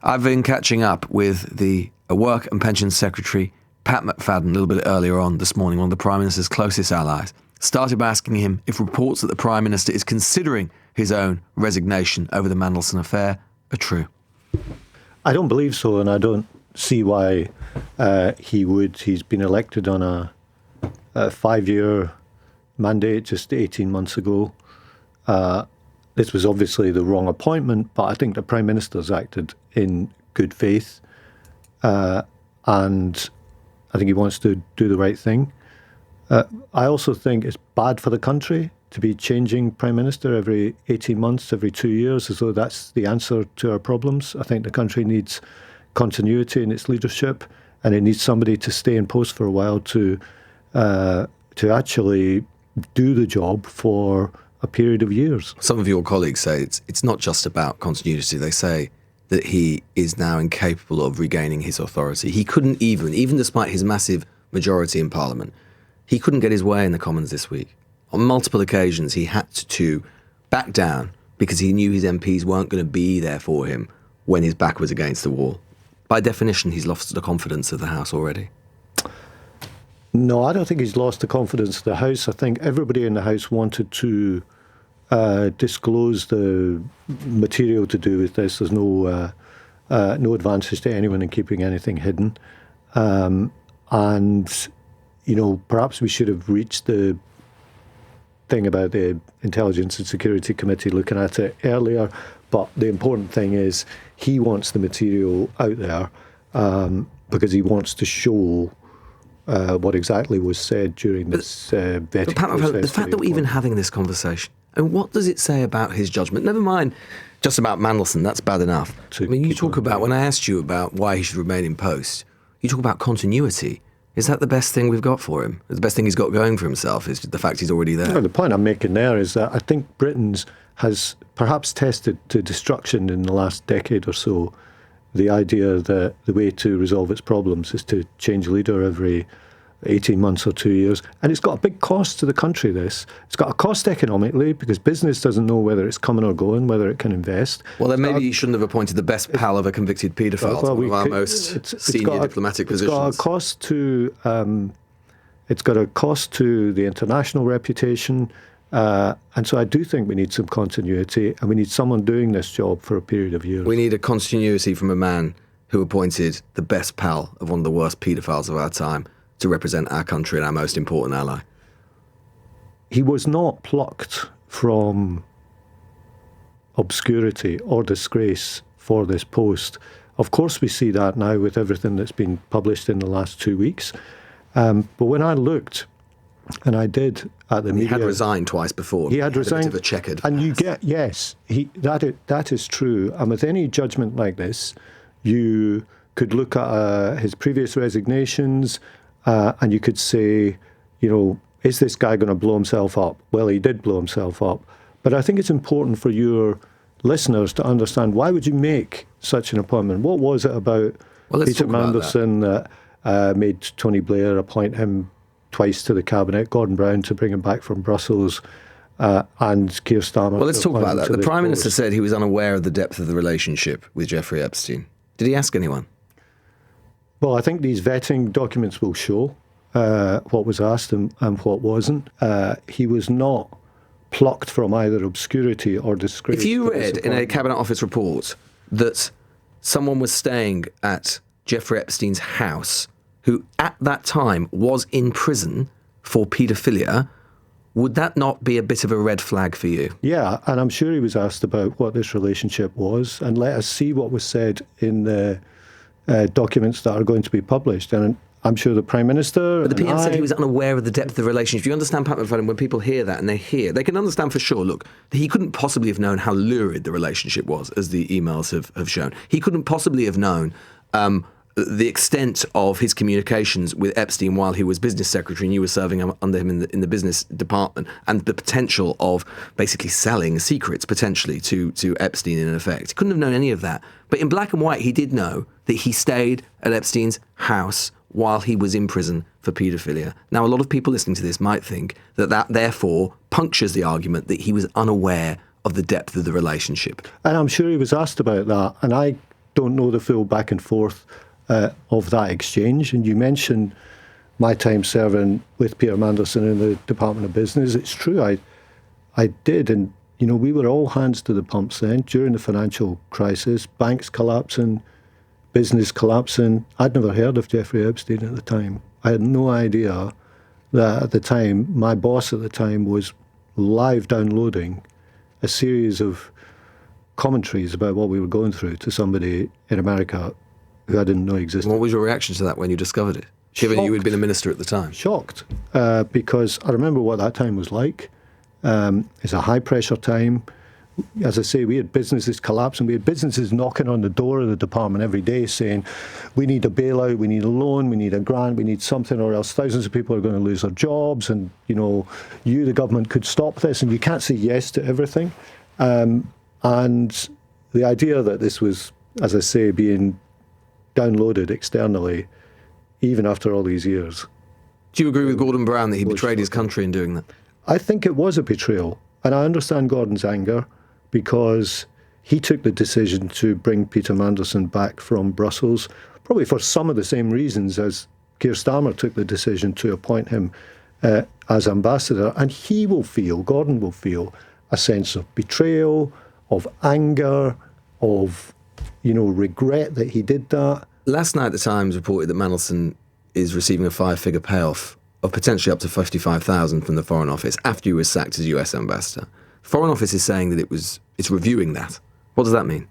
I've been catching up with the Work and Pensions Secretary, Pat McFadden, a little bit earlier on this morning, one of the Prime Minister's closest allies. Started by asking him if reports that the Prime Minister is considering his own resignation over the Mandelson affair are true. I don't believe so, and I don't see why he would. He's been elected on a 5-year mandate just 18 months ago. This was obviously the wrong appointment, but I think the Prime Minister's acted in good faith, and I think he wants to do the right thing. I also think it's bad for the country to be changing Prime Minister every 18 months, every 2 years, as though that's the answer to our problems. I think the country needs continuity in its leadership, and it needs somebody to stay in post for a while to actually do the job for a period of years. Some of your colleagues say it's not just about continuity. They say that he is now incapable of regaining his authority. He couldn't even despite his massive majority in Parliament, he couldn't get his way in the Commons this week. On multiple occasions, he had to back down because he knew his MPs weren't going to be there for him when his back was against the wall. By definition, he's lost the confidence of the House already. No, I don't think he's lost the confidence of the House. I think everybody in the House wanted to disclose the material to do with this. There's no advantage to anyone in keeping anything hidden. And, you know, perhaps we should have reached the thing about the Intelligence and Security Committee looking at it earlier. But the important thing is he wants the material out there because he wants to show what exactly was said during this vetting process. The fact that we're even having this conversation, and what does it say about his judgment? Never mind just about Mandelson, that's bad enough. I mean, you talk about, when I asked you about why he should remain in post, you talk about continuity. Is that the best thing we've got for him? The best thing he's got going for himself is the fact he's already there? Well, the point I'm making there is that I think Britain has perhaps tested to destruction in the last decade or so the idea that the way to resolve its problems is to change leader every 18 months or 2 years. And it's got a big cost to the country, this. It's got a cost economically because business doesn't know whether it's coming or going, whether it can invest. Well, then maybe you shouldn't have appointed the best pal of a convicted paedophile to one of our most senior diplomatic positions. It's got a cost to the international reputation. And so I do think we need some continuity, and we need someone doing this job for a period of years. We need a continuity from a man who appointed the best pal of one of the worst paedophiles of our time to represent our country and our most important ally. He was not plucked from obscurity or disgrace for this post. Of course we see that now with everything that's been published in the last 2 weeks. But when I looked, and I did at the media... He had resigned twice before. He had resigned. A bit of a checkered and past. you get, yes, that is true. And with any judgment like this, you could look at his previous resignations, and you could say, you know, is this guy going to blow himself up? Well, he did blow himself up. But I think it's important for your listeners to understand, why would you make such an appointment? What was it about Peter Mandelson that made Tony Blair appoint him twice to the cabinet, Gordon Brown to bring him back from Brussels, and Keir Starmer? Well, let's talk about that. The Prime Minister said he was unaware of the depth of the relationship with Jeffrey Epstein. Did he ask anyone? Well, I think these vetting documents will show what was asked and what wasn't. He was not plucked from either obscurity or disgrace. If you read in a Cabinet Office report that someone was staying at Jeffrey Epstein's house who at that time was in prison for paedophilia, would that not be a bit of a red flag for you? Yeah, and I'm sure he was asked about what this relationship was, and let us see what was said in the documents that are going to be published. And I'm sure the Prime Minister... But the PM said he was unaware of the depth of the relationship. You understand, Pat McFadden, when people hear that and they can understand for sure, look, he couldn't possibly have known how lurid the relationship was, as the emails have shown. He couldn't possibly have known the extent of his communications with Epstein while he was business secretary and you were serving under him in the business department, and the potential of basically selling secrets potentially to Epstein in effect. He couldn't have known any of that. But in black and white, he did know that he stayed at Epstein's house while he was in prison for paedophilia. Now, a lot of people listening to this might think that therefore punctures the argument that he was unaware of the depth of the relationship. And I'm sure he was asked about that. And I don't know the full back and forth of that exchange. And you mentioned my time serving with Peter Mandelson in the Department of Business. It's true, I did. And, we were all hands to the pumps then during the financial crisis, banks collapsing, business collapsing. I'd never heard of Jeffrey Epstein at the time. I had no idea that at the time, my boss at the time was live downloading a series of commentaries about what we were going through to somebody in America who I didn't know existed. What was your reaction to that when you discovered it, given you had been a minister at the time? Shocked, because I remember what that time was like. It's a high-pressure time. As I say, we had businesses collapsing. We had businesses knocking on the door of the department every day saying, we need a bailout, we need a loan, we need a grant, we need something, or else thousands of people are going to lose their jobs. And, the government, could stop this. And you can't say yes to everything. And the idea that this was, as I say, being downloaded externally, even after all these years. Do you agree with Gordon Brown that he betrayed his country in doing that? I think it was a betrayal. And I understand Gordon's anger, because he took the decision to bring Peter Mandelson back from Brussels, probably for some of the same reasons as Keir Starmer took the decision to appoint him as ambassador. And Gordon will feel a sense of betrayal, of anger, of, regret that he did that. Last night, the Times reported that Mandelson is receiving a 5-figure payoff of potentially up to $55,000 from the Foreign Office after he was sacked as US ambassador. Foreign Office is saying that it's reviewing that. What does that mean?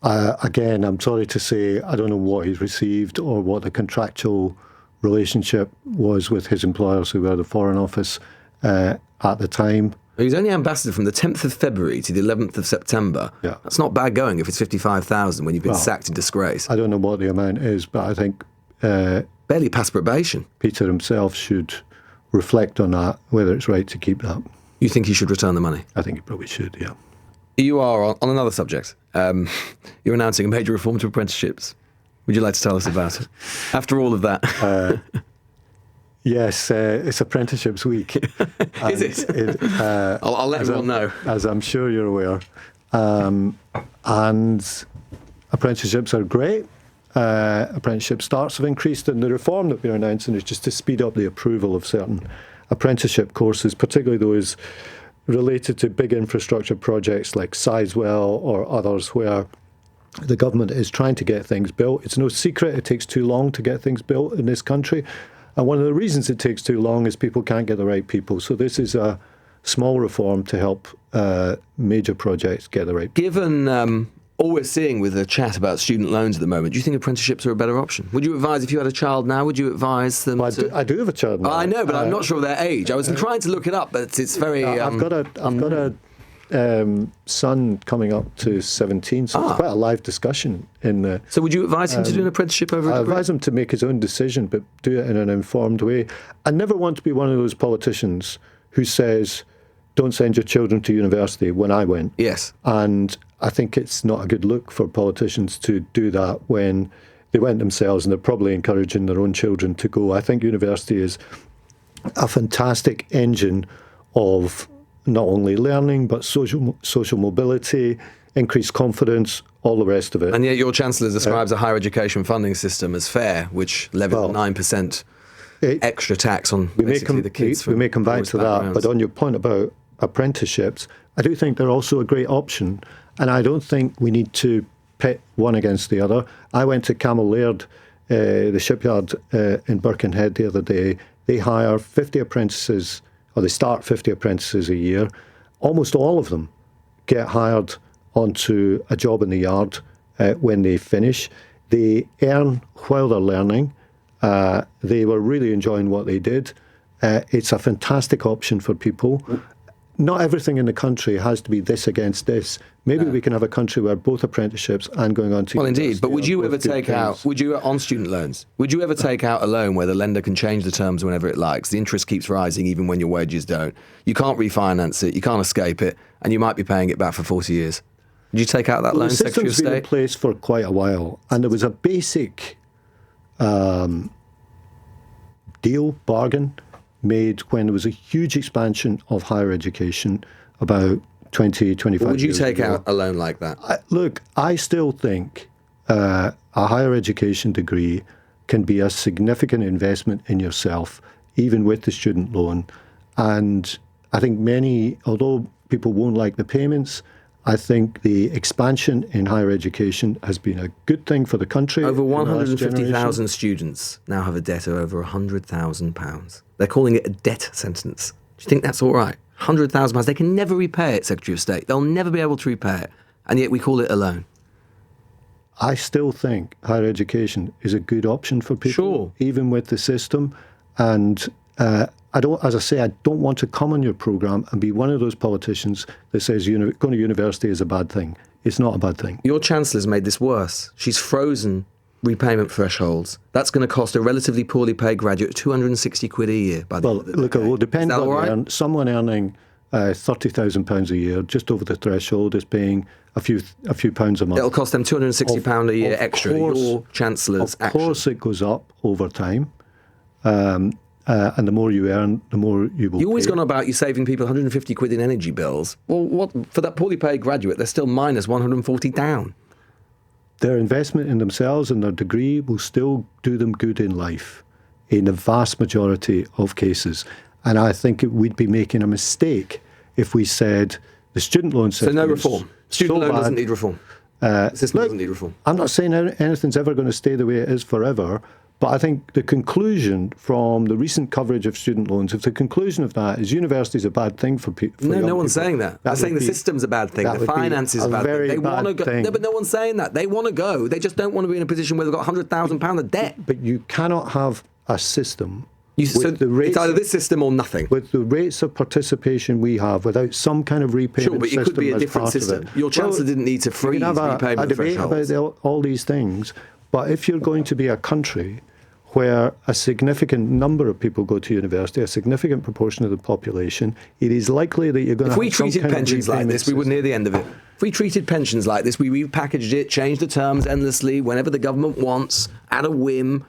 Again, I'm sorry to say, I don't know what he's received or what the contractual relationship was with his employers, who were the Foreign Office at the time. He was only ambassador from the 10th of February to the 11th of September. Yeah. That's not bad going if it's $55,000 when you've been sacked in disgrace. I don't know what the amount is, but I think barely past probation. Peter himself should reflect on that, whether it's right to keep that. You think he should return the money? I think he probably should, yeah. You are, on another subject, you're announcing a major reform to apprenticeships. Would you like to tell us about it? After all of that. Yes, it's Apprenticeships Week. Is it? I'll let everyone know. As I'm sure you're aware. And apprenticeships are great. Apprenticeship starts have increased, and the reform that we're announcing is just to speed up the approval of certain apprenticeship courses, particularly those related to big infrastructure projects like Sizewell or others, where the government is trying to get things built. It's no secret it takes too long to get things built in this country. And one of the reasons it takes too long is people can't get the right people. So this is a small reform to help major projects get the right people. Given all we're seeing with the chat about student loans at the moment, do you think apprenticeships are a better option? Would you advise, if you had a child now, would you advise them to... I do have a child now. I know, but I'm not sure of their age. I was trying to look it up, but it's very... I've got a son coming up to 17, so it's quite a live discussion in the... So would you advise him to do an apprenticeship over a degree? I advise him to make his own decision, but do it in an informed way. I never want to be one of those politicians who says, don't send your children to university, when I went. Yes. And I think it's not a good look for politicians to do that when they went themselves, and they're probably encouraging their own children to go. I think university is a fantastic engine of not only learning, but social mobility, increased confidence, all the rest of it. And yet your Chancellor describes a higher education funding system as fair, which levies 9% extra tax on basically the kids. We may come back to that, but on your point about apprenticeships, I do think they're also a great option, and I don't think we need to pit one against the other. I went to Camel Laird, the shipyard in Birkenhead the other day. They hire 50 apprentices, or they start 50 apprentices a year. Almost all of them get hired onto a job in the yard when they finish. They earn while they're learning. They were really enjoying what they did. It's a fantastic option for people. Not everything in the country has to be this against this. Maybe we can have a country where both apprenticeships and going on to... Well, indeed. But would you ever take out... on student loans, would you ever take out a loan where the lender can change the terms whenever it likes? The interest keeps rising even when your wages don't. You can't refinance it. You can't escape it. And you might be paying it back for 40 years. Would you take out that loan, Secretary of State? The system's been in place for quite a while. And there was a basic bargain made when there was a huge expansion of higher education about 20, 25 Would you years take ago. out a loan like that? Look, I still think a higher education degree can be a significant investment in yourself, even with the student loan. And I think although people won't like the payments, I think the expansion in higher education has been a good thing for the country. Over in the last 150,000 generation. students now have a debt of over £100,000. They're calling it a debt sentence. Do you think that's all right? £100,000. They can never repay it, Secretary of State. They'll never be able to repay it. And yet we call it a loan. I still think higher education is a good option for people, Sure. even with the system. And I don't want to come on your programme and be one of those politicians that says going to university is a bad thing. It's not a bad thing. Your Chancellor's made this worse. She's frozen repayment thresholds. That's going to cost a relatively poorly paid graduate 260 quid a year. By the end of the Look, it decade. will depend Is that on all right? someone earning £30,000 a year, just over the threshold, is paying a few pounds a month. It'll cost them £260 a year Of extra. course- Your Chancellor's Of action. course, it goes up over time. And the more you earn, the more you will You always pay. gone about you saving people 150 quid in energy bills. Well, what for that poorly paid graduate? They're still minus 140 down. Their investment in themselves and their degree will still do them good in life, in the vast majority of cases. And I think we'd be making a mistake if we said the student loan So system no is reform. Student so loan doesn't bad. need reform. The system Look, doesn't need reform. I'm not saying anything's ever going to stay the way it is forever, but I think the conclusion from the recent coverage of student loans, if the conclusion of that is university is a bad thing for people. No one's saying that. They're saying the system's a bad thing. that The would be finance is a a bad thing. very They want to bad go. thing. No, but no one's saying that. They want to go. They just don't want to be in a position where they've got £100,000 of debt. But you cannot have a system So with the rates it's either this system or nothing. with the rates of participation we have without some kind of repayment Sure, but system it could be a as different part of system. it. Your Chancellor didn't need to we freeze can have a repayment debate thresholds. about all these things, but if you're going to be a country where a significant number of people go to university, a significant proportion of the population, it is likely that you're going to If we have some treated kind of pensions like repayment this, we wouldn't hear the end of it. If we treated pensions like this, we repackaged it, changed the terms endlessly, whenever the government wants, at a whim,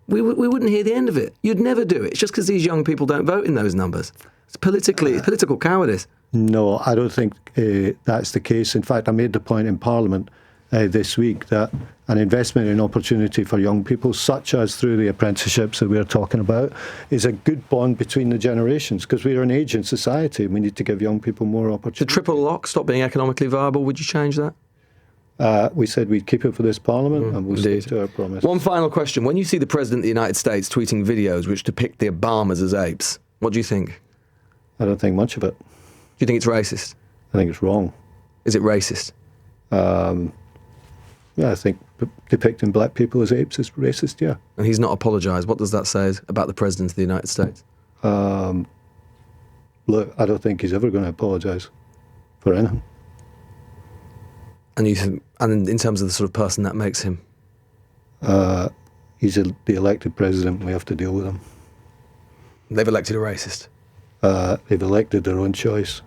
we wouldn't hear the end of it. You'd never do it. It's just because these young people don't vote in those numbers. It's political cowardice. No, I don't think that's the case. In fact, I made the point in Parliament this week that an investment in opportunity for young people, such as through the apprenticeships that we're talking about, is a good bond between the generations, because we're an aging society and we need to give young people more The opportunity. triple lock stop being economically viable. Would you change that? We said we'd keep it for this Parliament and we'll indeed. stick to our promise. One final question. When you see the President of the United States tweeting videos which depict the Obamas as apes, what do you think? I don't think much of it. Do you think it's racist? I think it's wrong. Is it racist? Yeah, I think depicting black people as apes is racist, yeah. And he's not apologised. What does that say about the President of the United States? Look, I don't think he's ever going to apologise for anything. And you think, and in terms of the sort of person that makes him? He's the elected president, we have to deal with him. They've elected a racist. They've elected their own choice.